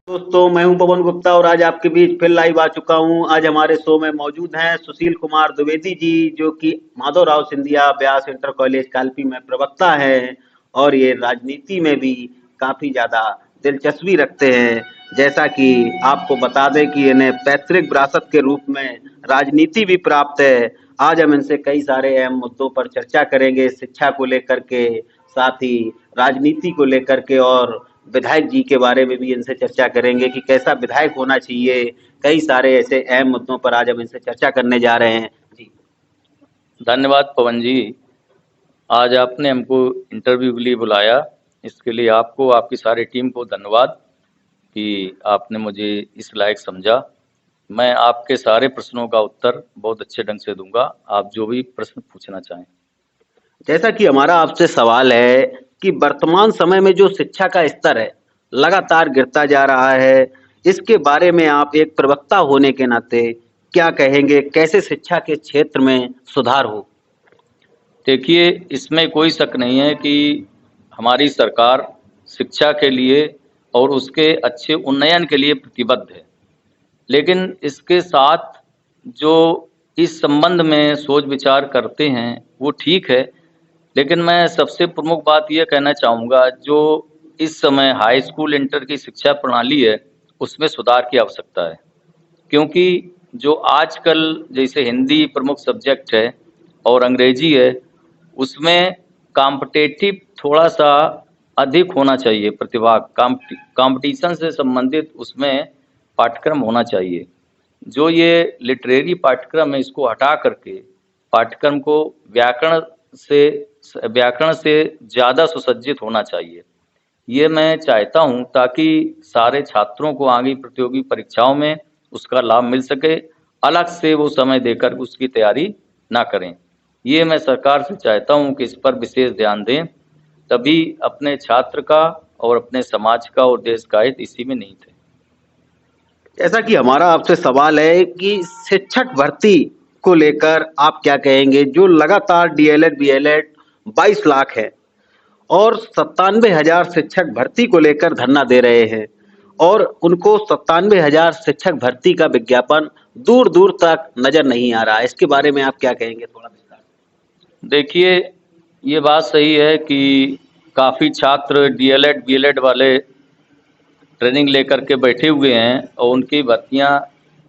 दोस्तों, मैं हूं पवन गुप्ता और आज आपके बीच फिर लाइव आ चुका हूं। आज हमारे शो में मौजूद हैं सुशील कुमार द्विवेदी जी, जो कि माधवराव सिंधिया व्यास इंटर कॉलेज कालपी में प्रवक्ता हैं और ये राजनीति में भी काफी ज्यादा दिलचस्पी रखते हैं। जैसा कि आपको बता दें कि इन्हें पैतृक विरासत के रूप में राजनीति भी प्राप्त है। आज हम इनसे कई सारे अहम मुद्दों पर चर्चा करेंगे, शिक्षा को लेकर के, साथ ही राजनीति को लेकर के, और विधायक जी के बारे में भी इनसे चर्चा करेंगे कि कैसा विधायक होना चाहिए। कई सारे ऐसे अहम मुद्दों पर आज हम इनसे चर्चा करने जा रहे हैं जी। धन्यवाद पवन जी। आज आपने हमको इंटरव्यू के लिए बुलाया, इसके लिए आपको, आपकी सारी टीम को धन्यवाद कि आपने मुझे इस लायक समझा। मैं आपके सारे प्रश्नों का उत्तर बहुत अच्छे ढंग से दूंगा, आप जो भी प्रश्न पूछना चाहें। जैसा कि हमारा आपसे सवाल है कि वर्तमान समय में जो शिक्षा का स्तर है लगातार गिरता जा रहा है, इसके बारे में आप एक प्रवक्ता होने के नाते क्या कहेंगे? कैसे शिक्षा के क्षेत्र में सुधार हो? देखिए, इसमें कोई शक नहीं है कि हमारी सरकार शिक्षा के लिए और उसके अच्छे उन्नयन के लिए प्रतिबद्ध है। लेकिन इसके साथ जो इस संबंध में सोच विचार करते हैं वो ठीक है, लेकिन मैं सबसे प्रमुख बात ये कहना चाहूँगा, जो इस समय हाई स्कूल इंटर की शिक्षा प्रणाली है उसमें सुधार की आवश्यकता है। क्योंकि जो आजकल जैसे हिंदी प्रमुख सब्जेक्ट है और अंग्रेजी है, उसमें कॉम्पिटिटिव थोड़ा सा अधिक होना चाहिए, प्रतिभा कंपटीशन से संबंधित उसमें पाठ्यक्रम होना चाहिए। जो ये लिटरेरी पाठ्यक्रम है इसको हटा करके पाठ्यक्रम को से व्याकरण से ज़्यादा सुसज्जित होना चाहिए। ये मैं चाहता हूँ ताकि सारे छात्रों को आगे प्रतियोगी परीक्षाओं में उसका लाभ मिल सके, अलग से वो समय देकर उसकी तैयारी ना करें। ये मैं सरकार से चाहता हूँ कि इस पर विशेष ध्यान दें, तभी अपने छात्र का और अपने समाज का और देश का हित इसी में निहित है। जैसा कि हमारा आपसे सवाल है कि शिक्षक भर्ती को लेकर आप क्या कहेंगे? जो लगातार डीएलएड बीएलएड 22 लाख है और 97,000 शिक्षक भर्ती को लेकर धरना दे रहे हैं और उनको 97,000 शिक्षक भर्ती का विज्ञापन दूर दूर तक नजर नहीं आ रहा है। इसके बारे में आप क्या कहेंगे? थोड़ा विस्तार। देखिए, ये बात सही है कि काफ़ी छात्र डीएलएड बीएलएड वाले ट्रेनिंग लेकर के बैठे हुए हैं और उनकी भर्तियां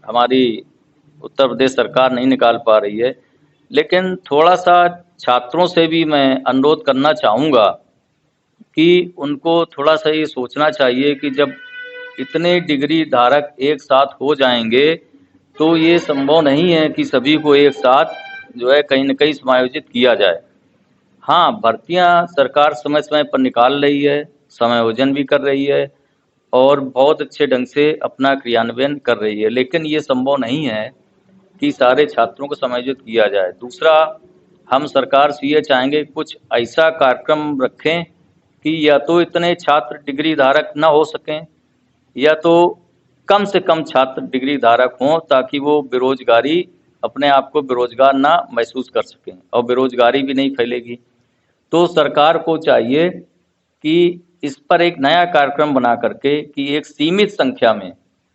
हमारी उत्तर प्रदेश सरकार नहीं निकाल पा रही है। लेकिन थोड़ा सा छात्रों से भी मैं अनुरोध करना चाहूँगा कि उनको थोड़ा सा ये सोचना चाहिए कि जब इतने डिग्री धारक एक साथ हो जाएंगे तो ये संभव नहीं है कि सभी को एक साथ जो है कहीं न कहीं समायोजित किया जाए। हाँ, भर्तियां सरकार समय समय पर निकाल रही है, समायोजन भी कर रही है और बहुत अच्छे ढंग से अपना क्रियान्वयन कर रही है, लेकिन ये संभव नहीं है कि सारे छात्रों को समायोजित किया जाए। दूसरा, हम सरकार से ये चाहेंगे कुछ ऐसा कार्यक्रम रखें कि या तो इतने छात्र डिग्री धारक ना हो सकें, या तो कम से कम छात्र डिग्री धारक हों ताकि वो बेरोजगारी, अपने आप को बेरोजगार ना महसूस कर सकें और बेरोजगारी भी नहीं फैलेगी। तो सरकार को चाहिए कि इस पर एक नया कार्यक्रम बना करके कि एक सीमित संख्या में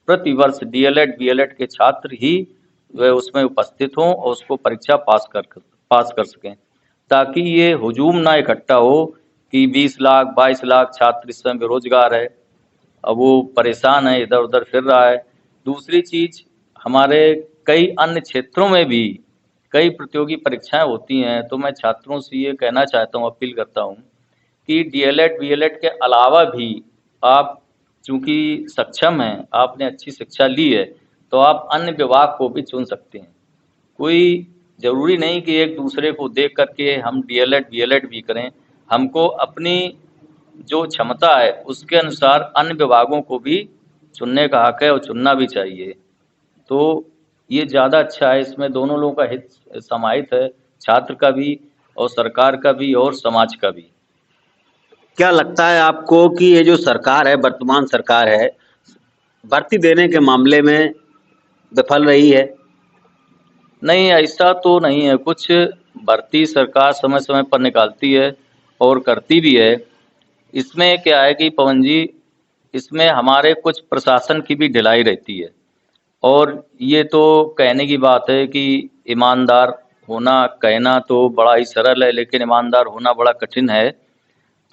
प्रति वर्ष डीएलएड बीएलएड के छात्र ही वह उसमें उपस्थित हों और उसको परीक्षा पास कर सकें, ताकि ये हुजूम ना इकट्ठा हो कि 20 लाख 22 लाख छात्र इस समय बेरोजगार है, अब वो परेशान है, इधर उधर फिर रहा है। दूसरी चीज, हमारे कई अन्य क्षेत्रों में भी कई प्रतियोगी परीक्षाएं होती हैं, तो मैं छात्रों से ये कहना चाहता हूँ, अपील करता हूँ कि डीएलएड बीएलएड के अलावा भी आप चूंकि सक्षम हैं, आपने अच्छी शिक्षा ली है, तो आप अन्य विभाग को भी चुन सकते हैं। कोई जरूरी नहीं कि एक दूसरे को देख करके हम डीएलएड बीएलएड भी करें। हमको अपनी जो क्षमता है उसके अनुसार अन्य विभागों को भी चुनने का हक है और चुनना भी चाहिए। तो ये ज़्यादा अच्छा है, इसमें दोनों लोगों का हित समाहित है, छात्र का भी और सरकार का भी और समाज का भी। क्या लगता है आपको कि ये जो सरकार है, वर्तमान सरकार है, भर्ती देने के मामले में विफल रही है? नहीं, ऐसा तो नहीं है कुछ। भर्ती सरकार समय समय पर निकालती है और करती भी है। इसमें क्या है कि पवन जी, इसमें हमारे कुछ प्रशासन की भी ढिलाई रहती है। और ये तो कहने की बात है कि ईमानदार होना, कहना तो बड़ा ही सरल है, लेकिन ईमानदार होना बड़ा कठिन है।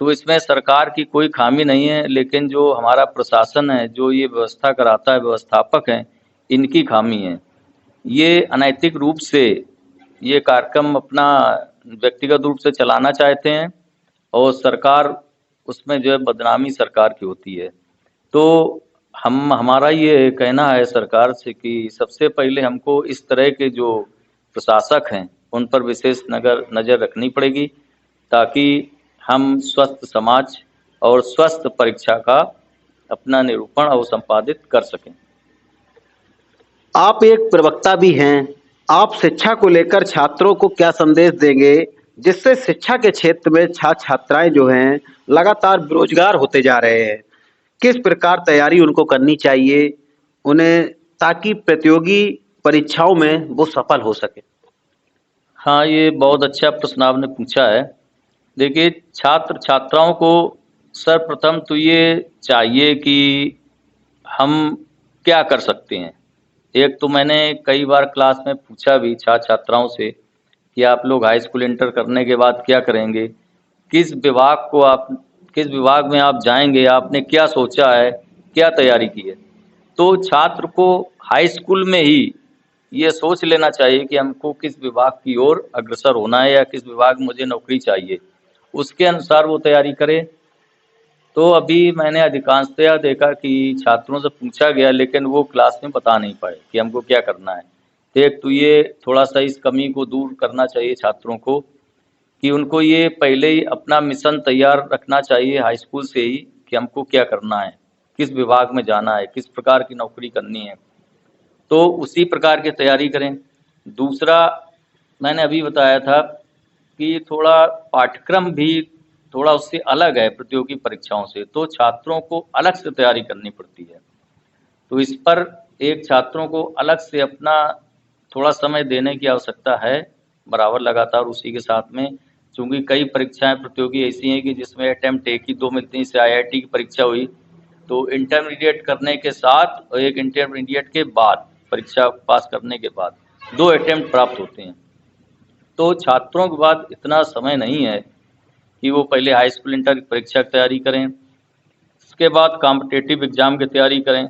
तो इसमें सरकार की कोई खामी नहीं है, लेकिन जो हमारा प्रशासन है, जो ये व्यवस्था कराता है, व्यवस्थापक हैं, इनकी खामी है। ये अनैतिक रूप से ये कार्यक्रम अपना व्यक्तिगत रूप से चलाना चाहते हैं, और सरकार उसमें जो है बदनामी सरकार की होती है। तो हमारा ये कहना है सरकार से कि सबसे पहले हमको इस तरह के जो प्रशासक हैं उन पर विशेष नज़र रखनी पड़ेगी, ताकि हम स्वस्थ समाज और स्वस्थ परीक्षा का अपना निरूपण और संपादित कर सकें। आप एक प्रवक्ता भी हैं। आप शिक्षा को लेकर छात्रों को क्या संदेश देंगे, जिससे शिक्षा के क्षेत्र में छात्र छात्राएं जो हैं लगातार बेरोजगार होते जा रहे हैं? किस प्रकार तैयारी उनको करनी चाहिए उन्हें, ताकि प्रतियोगी परीक्षाओं में वो सफल हो सके? हाँ, ये बहुत अच्छा प्रश्न आपने पूछा है। देखिए, छात्र छात्राओं को सर्वप्रथम तो ये चाहिए कि हम क्या कर सकते हैं। एक तो मैंने कई बार क्लास में पूछा भी छात्र छात्राओं से कि आप लोग हाई स्कूल इंटर करने के बाद क्या करेंगे, किस विभाग को आप किस विभाग में आप जाएंगे, आपने क्या सोचा है, क्या तैयारी की है। तो छात्र को हाई स्कूल में ही ये सोच लेना चाहिए कि हमको किस विभाग की ओर अग्रसर होना है या किस विभाग में मुझे नौकरी चाहिए, उसके अनुसार वो तैयारी करे। तो अभी मैंने अधिकांशतया देखा कि छात्रों से पूछा गया, लेकिन वो क्लास में बता नहीं पाए कि हमको क्या करना है। तो एक तो ये थोड़ा सा इस कमी को दूर करना चाहिए छात्रों को, कि उनको ये पहले ही अपना मिशन तैयार रखना चाहिए हाई स्कूल से ही, कि हमको क्या करना है, किस विभाग में जाना है, किस प्रकार की नौकरी करनी है, तो उसी प्रकार की तैयारी करें। दूसरा, मैंने अभी बताया था कि थोड़ा पाठ्यक्रम भी थोड़ा उससे अलग है प्रतियोगी परीक्षाओं से, तो छात्रों को अलग से तैयारी करनी पड़ती है। तो इस पर एक छात्रों को अलग से अपना थोड़ा समय देने की आवश्यकता है, बराबर लगातार उसी के साथ में। चूँकि कई परीक्षाएँ प्रतियोगी ऐसी हैं कि जिसमें अटेम्प्ट एक ही 2 मिलती हैं। जैसे IIT की परीक्षा हुई, तो इंटरमीडिएट करने के साथ और एक इंटरमीडिएट के बाद, परीक्षा पास करने के बाद 2 अटेम्प्ट प्राप्त होते हैं। तो छात्रों के पास इतना समय नहीं है कि वो पहले हाई स्कूल इंटर की परीक्षा की तैयारी करें, उसके बाद कॉम्पिटिटिव एग्ज़ाम की तैयारी करें।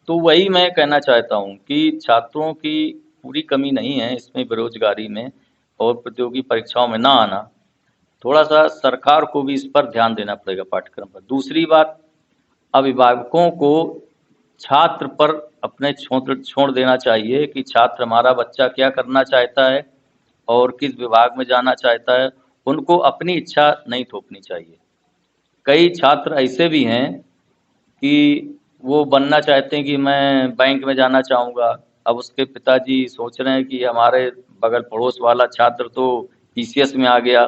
तो वही मैं कहना चाहता हूँ कि छात्रों की पूरी कमी नहीं है इसमें, बेरोजगारी में और प्रतियोगी परीक्षाओं में ना आना। थोड़ा-सा सरकार को भी इस पर ध्यान देना पड़ेगा पाठ्यक्रम पर। दूसरी बात, अभिभावकों को छात्र पर अपने छोड़ देना चाहिए कि छात्र हमारा बच्चा क्या करना चाहता है और किस विभाग में जाना चाहता है, उनको अपनी इच्छा नहीं थोपनी चाहिए। कई छात्र ऐसे भी हैं कि वो बनना चाहते हैं कि मैं बैंक में जाना चाहूँगा। अब उसके पिताजी सोच रहे हैं कि हमारे बगल पड़ोस वाला छात्र तो PCS में आ गया,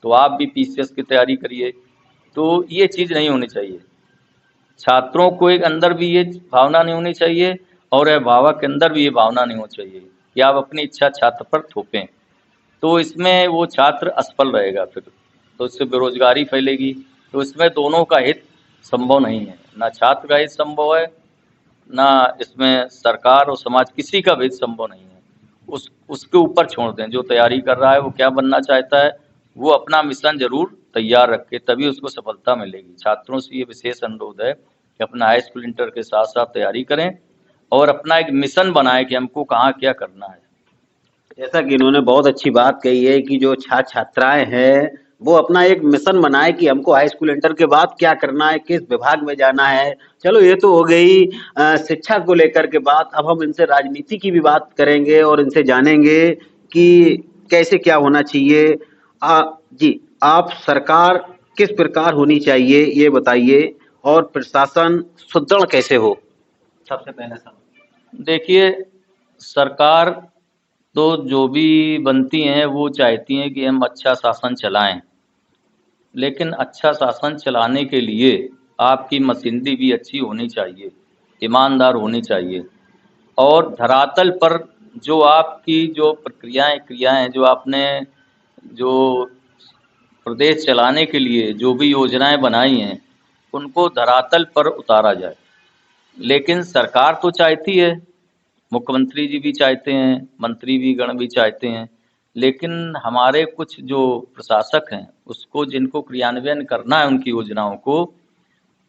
तो आप भी PCS की तैयारी करिए। तो ये चीज़ नहीं होनी चाहिए। छात्रों को एक अंदर भी ये भावना नहीं होनी चाहिए और अभिभावक के अंदर भी ये भावना नहीं होनी चाहिए कि आप अपनी इच्छा छात्र पर थोपें। तो इसमें वो छात्र असफल रहेगा फिर, तो इससे बेरोजगारी फैलेगी। तो इसमें दोनों का हित संभव नहीं है, ना छात्र का हित संभव है, ना इसमें सरकार और समाज किसी का भी हित संभव नहीं है। उसके ऊपर छोड़ दें, जो तैयारी कर रहा है वो क्या बनना चाहता है, वो अपना मिशन जरूर तैयार रखे, तभी उसको सफलता मिलेगी। छात्रों से ये विशेष अनुरोध है कि अपना हाई स्कूल इंटर के साथ साथ तैयारी करें और अपना एक मिशन बनाएं कि हमको कहाँ क्या करना है। जैसा कि इन्होंने बहुत अच्छी बात कही है कि जो छात्र छात्राएं हैं वो अपना एक मिशन बनाए कि हमको हाई स्कूल इंटर के बाद क्या करना है, किस विभाग में जाना है। चलो ये तो हो गई शिक्षा को लेकर के बात। अब हम इनसे राजनीति की भी बात करेंगे और इनसे जानेंगे कि कैसे क्या होना चाहिए। जी, आप सरकार किस प्रकार होनी चाहिए ये बताइए, और प्रशासन सुदृढ़ कैसे हो, सबसे पहले सवाल। देखिए, सरकार तो जो भी बनती हैं वो चाहती हैं कि हम अच्छा शासन चलाएं, लेकिन अच्छा शासन चलाने के लिए आपकी मशीनरी भी अच्छी होनी चाहिए, ईमानदार होनी चाहिए। और धरातल पर जो आपकी जो प्रक्रियाएं क्रियाएं जो आपने जो प्रदेश चलाने के लिए जो भी योजनाएं बनाई हैं, उनको धरातल पर उतारा जाए। लेकिन सरकार तो चाहती है, मुख्यमंत्री जी भी चाहते हैं, मंत्री भी गण भी चाहते हैं, लेकिन हमारे कुछ जो प्रशासक हैं, उसको जिनको क्रियान्वयन करना है उनकी योजनाओं को,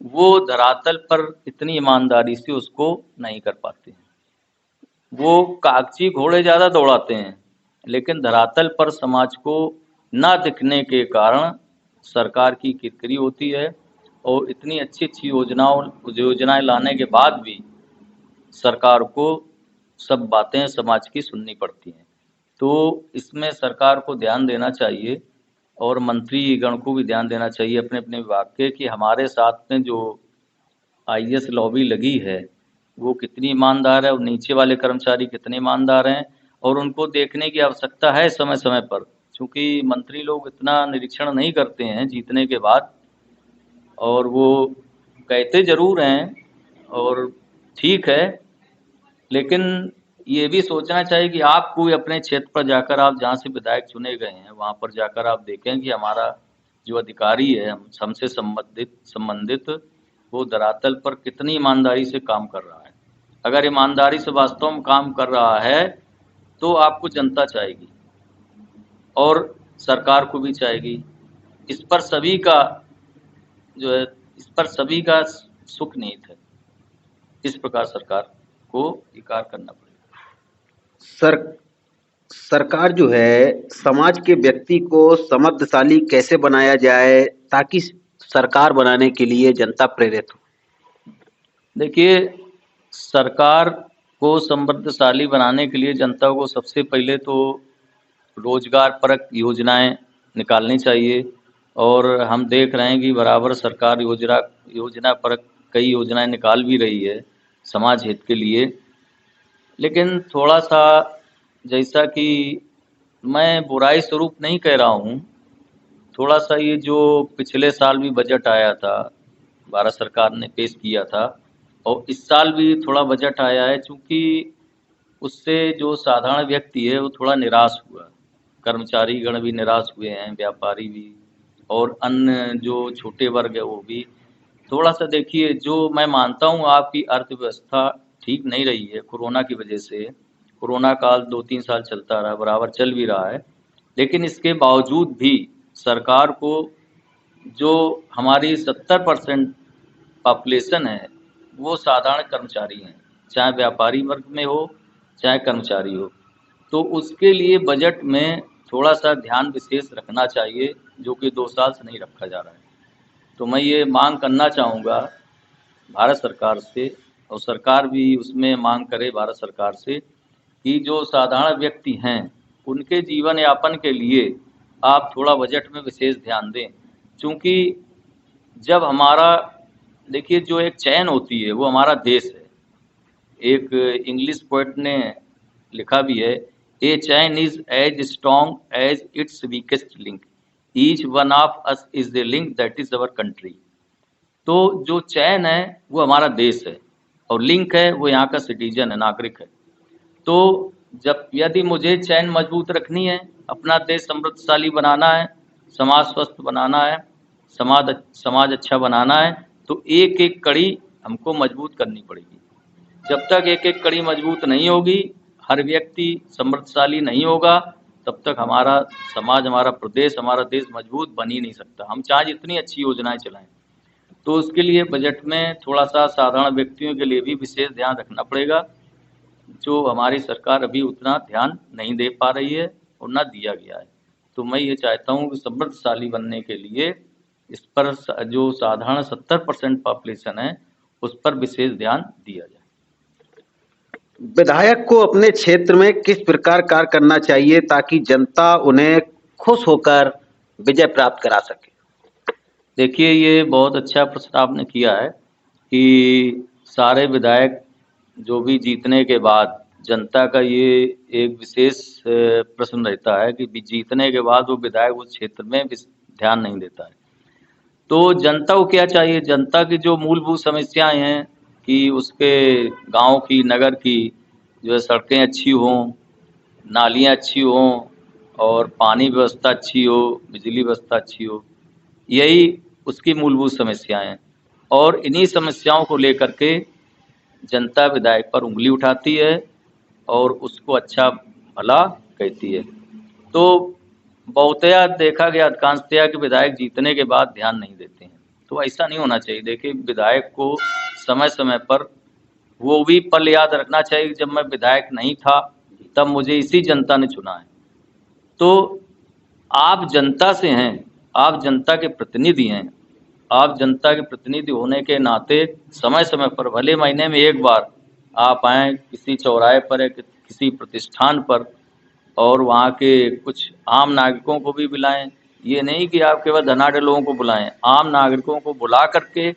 वो धरातल पर इतनी ईमानदारी से उसको नहीं कर पाते हैं। वो कागजी घोड़े ज़्यादा दौड़ाते हैं, लेकिन धरातल पर समाज को ना दिखने के कारण सरकार की किरकिरी होती है और इतनी अच्छी अच्छी योजनाएं लाने के बाद भी सरकार को सब बातें समाज की सुननी पड़ती हैं। तो इसमें सरकार को ध्यान देना चाहिए और मंत्री गण को भी ध्यान देना चाहिए अपने अपने विभाग के, कि हमारे साथ में जो आईएएस लॉबी लगी है वो कितनी ईमानदार है और नीचे वाले कर्मचारी कितने ईमानदार हैं, और उनको देखने की आवश्यकता है समय समय पर, क्योंकि मंत्री लोग इतना निरीक्षण नहीं करते हैं जीतने के बाद, और वो कहते ज़रूर हैं और ठीक है, लेकिन ये भी सोचना चाहिए कि आपको भी अपने क्षेत्र पर जाकर, आप जहाँ से विधायक चुने गए हैं वहाँ पर जाकर आप देखें कि हमारा जो अधिकारी है हमसे संबंधित वो धरातल पर कितनी ईमानदारी से काम कर रहा है। अगर ईमानदारी से वास्तव में काम कर रहा है तो आपको जनता चाहेगी और सरकार को भी चाहेगी। इस पर सभी का जो है, इस पर सभी का सुख निहित है। इस प्रकार सरकार को ये कार्य करना पड़ेगा। सर सरकार जो है समाज के व्यक्ति को समृद्धशाली कैसे बनाया जाए ताकि सरकार बनाने के लिए जनता प्रेरित हो? देखिए, सरकार को समृद्धशाली बनाने के लिए जनता को सबसे पहले तो रोजगार परक योजनाएं निकालनी चाहिए, और हम देख रहे हैं कि बराबर सरकार योजना परक कई योजनाएं निकाल भी रही है समाज हित के लिए। लेकिन थोड़ा सा, जैसा कि मैं बुराई स्वरूप नहीं कह रहा हूँ, थोड़ा सा ये जो पिछले साल भी बजट आया था, भारत सरकार ने पेश किया था, और इस साल भी थोड़ा बजट आया है, चूँकि उससे जो साधारण व्यक्ति है वो थोड़ा निराश हुआ, कर्मचारी गण भी निराश हुए हैं, व्यापारी भी, और अन्य जो छोटे वर्ग है वो भी। थोड़ा सा देखिए, जो मैं मानता हूँ आपकी अर्थव्यवस्था ठीक नहीं रही है कोरोना की वजह से, कोरोना काल 2-3 साल चलता रहा, बराबर चल भी रहा है, लेकिन इसके बावजूद भी सरकार को जो हमारी 70% पॉपुलेशन है वो साधारण कर्मचारी हैं, चाहे व्यापारी वर्ग में हो चाहे कर्मचारी हो, तो उसके लिए बजट में थोड़ा सा ध्यान विशेष रखना चाहिए, जो कि 2 साल से नहीं रखा जा रहा है। तो मैं ये मांग करना चाहूँगा भारत सरकार से, और सरकार भी उसमें मांग करे भारत सरकार से, कि जो साधारण व्यक्ति हैं उनके जीवन यापन के लिए आप थोड़ा बजट में विशेष ध्यान दें। चूँकि जब हमारा, देखिए, जो एक चैन होती है वो हमारा देश है। एक इंग्लिश पोएट ने लिखा भी है, a chain is as strong as its weakest link, each one of us is the link that is our country. तो जो चैन है वो हमारा देश है, और लिंक है वो यहाँ का सिटीजन है, नागरिक है। तो जब यदि मुझे चैन मजबूत रखनी है, अपना देश समृद्धशाली बनाना है, समाज स्वस्थ बनाना है, समाज अच्छा बनाना है, तो एक एक कड़ी हमको मजबूत करनी पड़ेगी। जब तक एक एक कड़ी मजबूत नहीं होगी, हर व्यक्ति समृद्धशाली नहीं होगा, तब तक हमारा समाज, हमारा प्रदेश, हमारा देश मजबूत बन ही नहीं सकता। हम चाहे जितनी अच्छी योजनाएं चलाएं, तो उसके लिए बजट में थोड़ा सा साधारण व्यक्तियों के लिए भी विशेष ध्यान रखना पड़ेगा, जो हमारी सरकार अभी उतना ध्यान नहीं दे पा रही है और ना दिया गया है। तो मैं ये चाहता हूँ कि समृद्धशाली बनने के लिए इस पर जो साधारण 70% पॉपुलेशन है उस पर विशेष ध्यान दिया जाए। विधायक को अपने क्षेत्र में किस प्रकार कार्य करना चाहिए ताकि जनता उन्हें खुश होकर विजय प्राप्त करा सके? देखिए, ये बहुत अच्छा प्रश्न आपने किया है कि सारे विधायक जो भी जीतने के बाद, जनता का ये एक विशेष प्रश्न रहता है कि जीतने के बाद वो विधायक उस क्षेत्र में ध्यान नहीं देता है। तो जनता को क्या चाहिए? जनता की जो मूलभूत समस्याएं हैं कि उसके गांव की, नगर की जो है सड़कें अच्छी हों, नालियां अच्छी हों, और पानी व्यवस्था अच्छी हो, बिजली व्यवस्था अच्छी हो, यही उसकी मूलभूत समस्याएं हैं। और इन्हीं समस्याओं को लेकर के जनता विधायक पर उंगली उठाती है और उसको अच्छा भला कहती है। तो बहुतया देखा गया, अधिकांशतया कि विधायक जीतने के बाद ध्यान नहीं देते हैं, तो ऐसा नहीं होना चाहिए। देखिए, विधायक को समय समय पर वो भी पल याद रखना चाहिए कि जब मैं विधायक नहीं था तब मुझे इसी जनता ने चुना है। तो आप जनता से हैं, आप जनता के प्रतिनिधि हैं। आप जनता के प्रतिनिधि होने के नाते समय समय पर, भले महीने में एक बार आप आएँ किसी चौराहे पर या किसी प्रतिष्ठान पर, और वहाँ के कुछ आम नागरिकों को भी बुलाएं। ये नहीं कि आप केवल धनाढ़ लोगों को बुलाएं, आम नागरिकों को बुला करके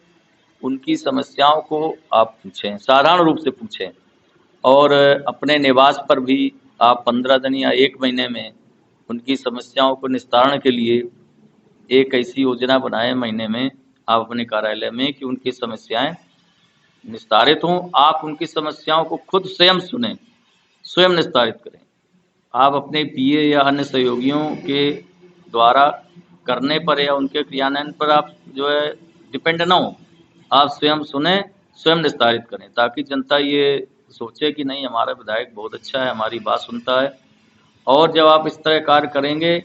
उनकी समस्याओं को आप पूछें, साधारण रूप से पूछें। और अपने निवास पर भी आप 15 दिन या 1 महीने में उनकी समस्याओं को निस्तारण के लिए एक ऐसी योजना बनाएं महीने में आप अपने कार्यालय में कि उनकी समस्याएं निस्तारित हों। आप उनकी समस्याओं को खुद स्वयं सुनें, स्वयं निस्तारित करें। आप अपने पीए या अन्य सहयोगियों के द्वारा करने पर या उनके क्रियान्वयन पर आप जो है डिपेंड ना हो। आप स्वयं सुने, स्वयं निस्तारित करें, ताकि जनता ये सोचे कि नहीं, हमारा विधायक बहुत अच्छा है, हमारी बात सुनता है। और जब आप इस तरह कार्य करेंगे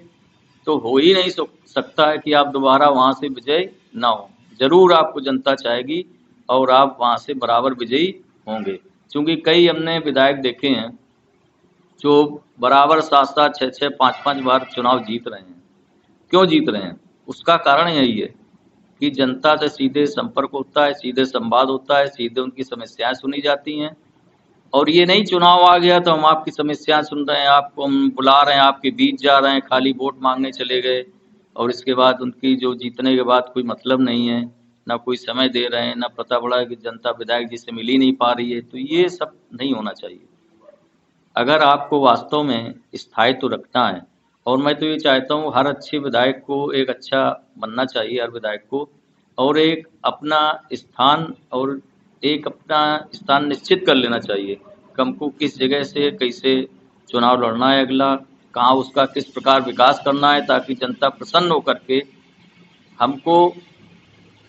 तो हो ही नहीं सकता है कि आप दोबारा वहाँ से विजयी ना हो। जरूर आपको जनता चाहेगी और आप वहाँ से बराबर विजयी होंगे। क्योंकि कई हमने विधायक देखे हैं जो बराबर 7-7, 6-6, 5-5 बार चुनाव जीत रहे हैं। क्यों जीत रहे हैं? उसका कारण यही है कि जनता से सीधे संपर्क होता है, सीधे संवाद होता है, सीधे उनकी समस्याएं सुनी जाती हैं। और ये नहीं चुनाव आ गया तो हम आपकी समस्याएं सुन रहे हैं, आपको हम बुला रहे हैं, आपके बीच जा रहे हैं, खाली वोट मांगने चले गए, और इसके बाद उनकी जो जीतने के बाद कोई मतलब नहीं है, ना कोई समय दे रहे हैं, ना पता पड़ा कि जनता विधायक जी से मिल ही नहीं पा रही है। तो ये सब नहीं होना चाहिए। अगर आपको वास्तव में स्थायित्व रखना है, और मैं तो ये चाहता हूँ हर अच्छे विधायक को एक अच्छा बनना चाहिए, हर विधायक को, और एक अपना स्थान और एक अपना स्थान निश्चित कर लेना चाहिए कि हमको किस जगह से कैसे चुनाव लड़ना है, अगला कहाँ उसका किस प्रकार विकास करना है, ताकि जनता प्रसन्न होकर के हमको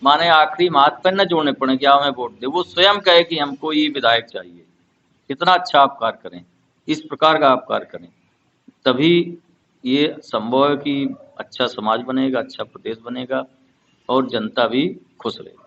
माने आखिरी हाथ पर न जोड़ने पड़े कि हमें वोट दे, वो स्वयं कहे कि हमको ये विधायक चाहिए। कितना अच्छा आप कार्य करें, इस प्रकार का आप कार्य करें, तभी ये संभव है कि अच्छा समाज बनेगा, अच्छा प्रदेश बनेगा और जनता भी खुश रहेगी।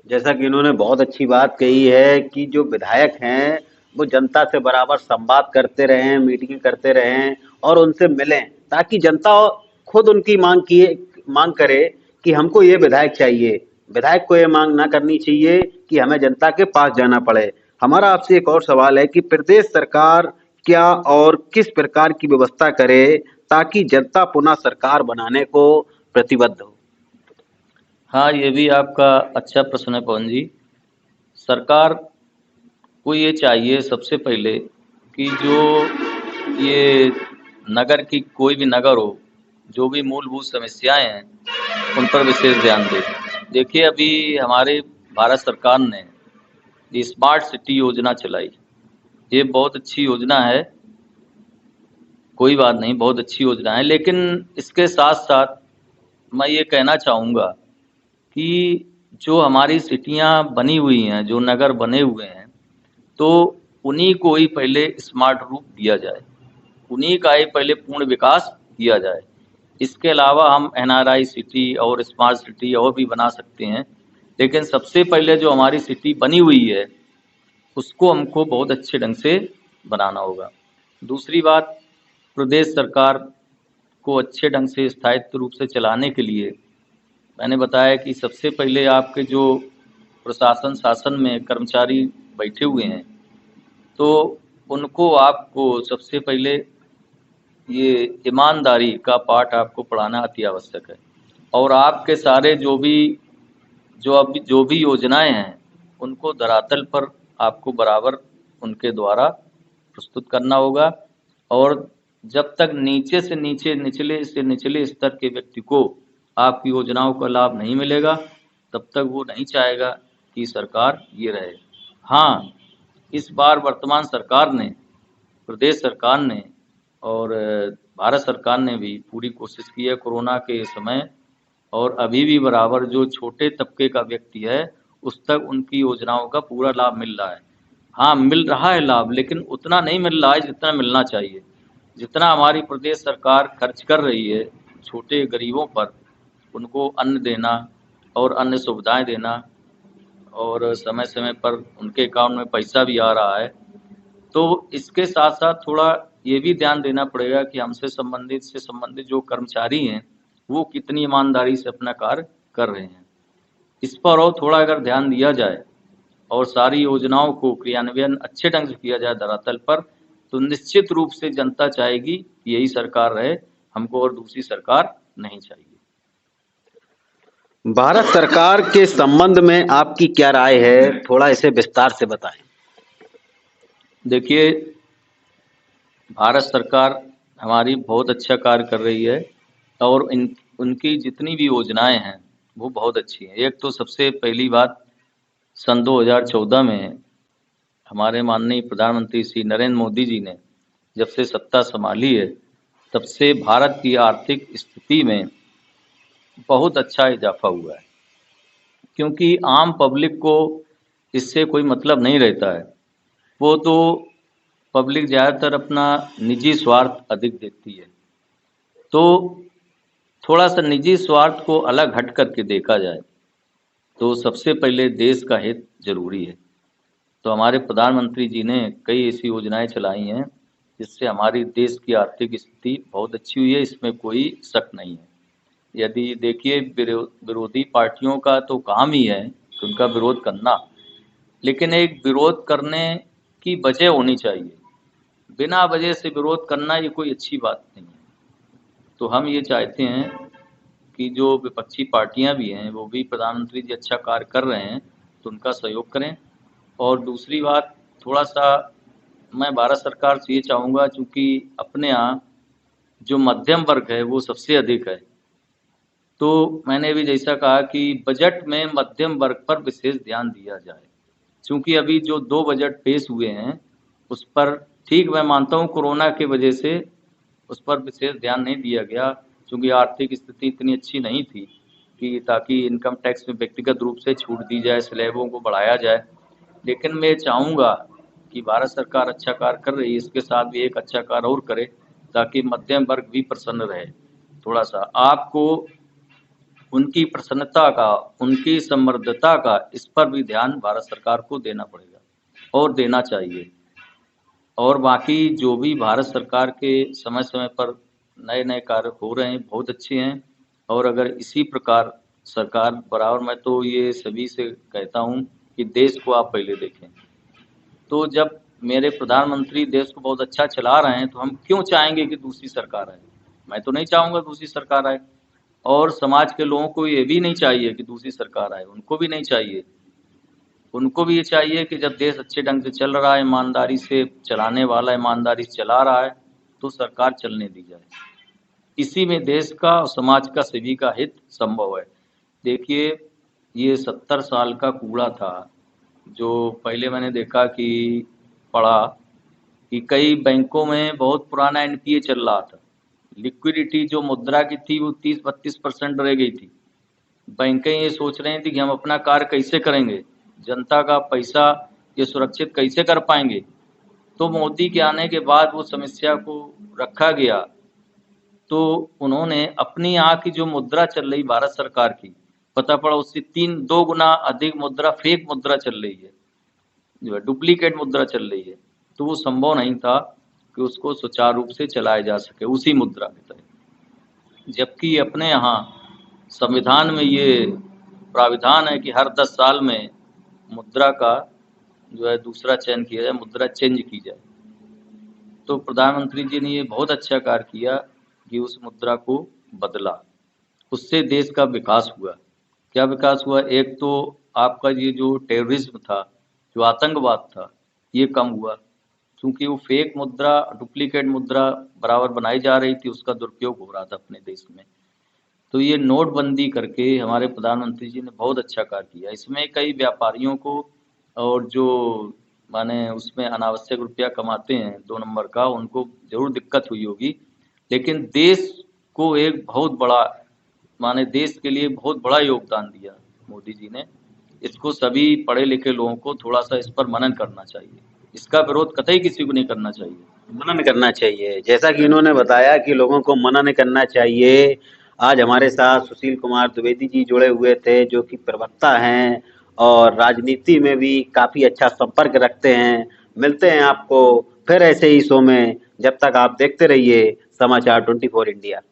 जैसा कि इन्होंने बहुत अच्छी बात कही है कि जो विधायक हैं वो जनता से बराबर संवाद करते रहें, मीटिंग करते रहें और उनसे मिलें, ताकि जनता खुद उनकी मांग करे कि हमको ये विधायक चाहिए। विधायक को ये मांग ना करनी चाहिए कि हमें जनता के पास जाना पड़े। हमारा आपसे एक और सवाल है कि प्रदेश सरकार क्या और किस प्रकार की व्यवस्था करे ताकि जनता पुनः सरकार बनाने को प्रतिबद्ध हो? हाँ, ये भी आपका अच्छा प्रश्न है पवन जी। सरकार को ये चाहिए सबसे पहले कि जो ये नगर की कोई भी नगर हो, जो भी मूलभूत समस्याएं हैं उन पर विशेष ध्यान दे। देखिए, अभी हमारे भारत सरकार ने ये स्मार्ट सिटी योजना चलाई। ये बहुत अच्छी योजना है, कोई बात नहीं, बहुत अच्छी योजना है। लेकिन इसके साथ साथ मैं ये कहना चाहूँगा कि जो हमारी सिटियाँ बनी हुई हैं, जो नगर बने हुए हैं, तो उन्हीं को ही पहले स्मार्ट रूप दिया जाए, उन्हीं का ही पहले पूर्ण विकास किया जाए। इसके अलावा हम एनआरआई सिटी और स्मार्ट सिटी और भी बना सकते हैं, लेकिन सबसे पहले जो हमारी सिटी बनी हुई है उसको हमको बहुत अच्छे ढंग से बनाना होगा। दूसरी बात, प्रदेश सरकार को अच्छे ढंग से स्थायित्व रूप से चलाने के लिए मैंने बताया कि सबसे पहले आपके जो प्रशासन शासन में कर्मचारी बैठे हुए हैं, तो उनको आपको सबसे पहले ये ईमानदारी का पाठ आपको पढ़ाना अति आवश्यक है। और आपके सारे जो भी योजनाएं हैं उनको धरातल पर आपको बराबर उनके द्वारा प्रस्तुत करना होगा। और जब तक नीचे से नीचे, निचले से निचले स्तर के व्यक्ति को आपकी योजनाओं का लाभ नहीं मिलेगा, तब तक वो नहीं चाहेगा कि सरकार ये रहे। हाँ, इस बार वर्तमान सरकार ने, प्रदेश सरकार ने और भारत सरकार ने भी पूरी कोशिश की है कोरोना के समय और अभी भी बराबर जो छोटे तबके का व्यक्ति है उस तक उनकी योजनाओं का पूरा लाभ मिल रहा है। हाँ, मिल रहा है लाभ, लेकिन उतना नहीं मिल रहा है जितना मिलना चाहिए। जितना हमारी प्रदेश सरकार खर्च कर रही है छोटे गरीबों पर, उनको अन्न देना और अन्य सुविधाएं देना, और समय समय पर उनके अकाउंट में पैसा भी आ रहा है, तो इसके साथ साथ थोड़ा ये भी ध्यान देना पड़ेगा कि हमसे संबंधित जो कर्मचारी हैं वो कितनी ईमानदारी से अपना कार्य कर रहे हैं। इस पर और थोड़ा अगर ध्यान दिया जाए और सारी योजनाओं को क्रियान्वयन अच्छे ढंग से किया जाए धरातल पर, तो निश्चित रूप से जनता चाहेगी कि यही सरकार रहे, हमको और दूसरी सरकार नहीं चाहिए। भारत सरकार के संबंध में आपकी क्या राय है, थोड़ा इसे विस्तार से बताएं। देखिए, भारत सरकार हमारी बहुत अच्छा कार्य कर रही है और उनकी जितनी भी योजनाएं हैं वो बहुत अच्छी हैं। एक तो सबसे पहली बात, सन 2014 में हमारे माननीय प्रधानमंत्री श्री नरेंद्र मोदी जी ने जब से सत्ता संभाली है, तब से भारत की आर्थिक स्थिति में बहुत अच्छा इजाफा हुआ है, क्योंकि आम पब्लिक को इससे कोई मतलब नहीं रहता है। वो तो पब्लिक ज़्यादातर अपना निजी स्वार्थ अधिक देखती है। तो थोड़ा सा निजी स्वार्थ को अलग हट करके देखा जाए तो सबसे पहले देश का हित जरूरी है। तो हमारे प्रधानमंत्री जी ने कई ऐसी योजनाएं चलाई हैं जिससे हमारी देश की आर्थिक स्थिति बहुत अच्छी हुई है, इसमें कोई शक नहीं है। यदि देखिए, विरोधी पार्टियों का तो काम ही है कि उनका विरोध करना, लेकिन एक विरोध करने की वजह होनी चाहिए। बिना वजह से विरोध करना ये कोई अच्छी बात नहीं है। तो हम ये चाहते हैं कि जो विपक्षी पार्टियां भी हैं वो भी प्रधानमंत्री जी अच्छा कार्य कर रहे हैं तो उनका सहयोग करें। और दूसरी बात, थोड़ा सा मैं भारत सरकार से ये चाहूँगा, चूँकि अपने यहाँ जो मध्यम वर्ग है वो सबसे अधिक है, तो मैंने भी जैसा कहा कि बजट में मध्यम वर्ग पर विशेष ध्यान दिया जाए। चूँकि अभी जो 2 बजट पेश हुए हैं उस पर, ठीक मैं मानता हूँ कोरोना की वजह से उस पर विशेष ध्यान नहीं दिया गया, क्योंकि आर्थिक स्थिति इतनी अच्छी नहीं थी कि ताकि इनकम टैक्स में व्यक्तिगत रूप से छूट दी जाए, स्लैबों को बढ़ाया जाए। लेकिन मैं चाहूँगा कि भारत सरकार अच्छा कार्य कर रही है, इसके साथ भी एक अच्छा कार्य और करे ताकि मध्यम वर्ग भी प्रसन्न रहे। थोड़ा सा आपको उनकी प्रसन्नता का, उनकी समृद्धता का, इस पर भी ध्यान भारत सरकार को देना पड़ेगा और देना चाहिए। और बाकी जो भी भारत सरकार के समय समय पर नए नए कार्य हो रहे हैं बहुत अच्छे हैं, और अगर इसी प्रकार सरकार बराबर, मैं तो ये सभी से कहता हूँ कि देश को आप पहले देखें। तो जब मेरे प्रधानमंत्री देश को बहुत अच्छा चला रहे हैं तो हम क्यों चाहेंगे कि दूसरी सरकार आए? मैं तो नहीं चाहूँगा दूसरी सरकार आए, और समाज के लोगों को ये भी नहीं चाहिए कि दूसरी सरकार आए, उनको भी नहीं चाहिए। उनको भी ये चाहिए कि जब देश अच्छे ढंग से चल रहा है, ईमानदारी से चलाने वाला ईमानदारी से चला रहा है, तो सरकार चलने दी जाए। इसी में देश का और समाज का सभी का हित संभव है। देखिए, ये 70 साल का कूड़ा था जो पहले मैंने देखा कि पढ़ा कि कई बैंकों में बहुत पुराना एनपीए चल रहा था। लिक्विडिटी जो मुद्रा की थी वो 30-32% रह गई थी। बैंकें ये सोच रही थी कि हम अपना कार्य कैसे करेंगे, जनता का पैसा ये सुरक्षित कैसे कर पाएंगे। तो मोदी के आने के बाद वो समस्या को रखा गया, तो उन्होंने अपनी यहाँ की जो मुद्रा चल रही भारत सरकार की, पता पड़ा उससे 3-2 गुना अधिक मुद्रा फेक मुद्रा चल रही है, जो है डुप्लीकेट मुद्रा चल रही है। तो वो संभव नहीं था कि उसको सुचारू रूप से चलाया जा सके उसी मुद्रा की तरह। जबकि अपने यहाँ संविधान में ये प्राविधान है कि हर 10 साल में मुद्रा का जो है दूसरा चयन किया जाए, मुद्रा चेंज की जाए। तो प्रधानमंत्री जी ने ये बहुत अच्छा कार्य किया कि उस मुद्रा को बदला, उससे देश का विकास हुआ। क्या विकास हुआ? एक तो आपका ये जो टेररिज्म था, जो आतंकवाद था, ये कम हुआ, क्योंकि वो फेक मुद्रा, डुप्लीकेट मुद्रा बराबर बनाई जा रही थी, उसका दुरुपयोग हो रहा था अपने देश में। तो ये नोटबंदी करके हमारे प्रधानमंत्री जी ने बहुत अच्छा कार्य किया। इसमें कई व्यापारियों को, और जो माने उसमें अनावश्यक रुपया कमाते हैं 2 नंबर का, उनको जरूर दिक्कत हुई होगी, लेकिन देश को एक बहुत बड़ा माने देश के लिए बहुत बड़ा योगदान दिया मोदी जी ने। इसको सभी पढ़े लिखे लोगों को थोड़ा सा इस पर मनन करना चाहिए। इसका विरोध कतई किसी को नहीं करना चाहिए। मनन करना चाहिए, जैसा कि इन्होंने बताया कि लोगों को मनन करना चाहिए। आज हमारे साथ सुशील कुमार द्विवेदी जी जुड़े हुए थे, जो कि प्रवक्ता हैं और राजनीति में भी काफ़ी अच्छा संपर्क रखते हैं। मिलते हैं आपको फिर ऐसे ही शो में, जब तक आप देखते रहिए समाचार 24 इंडिया।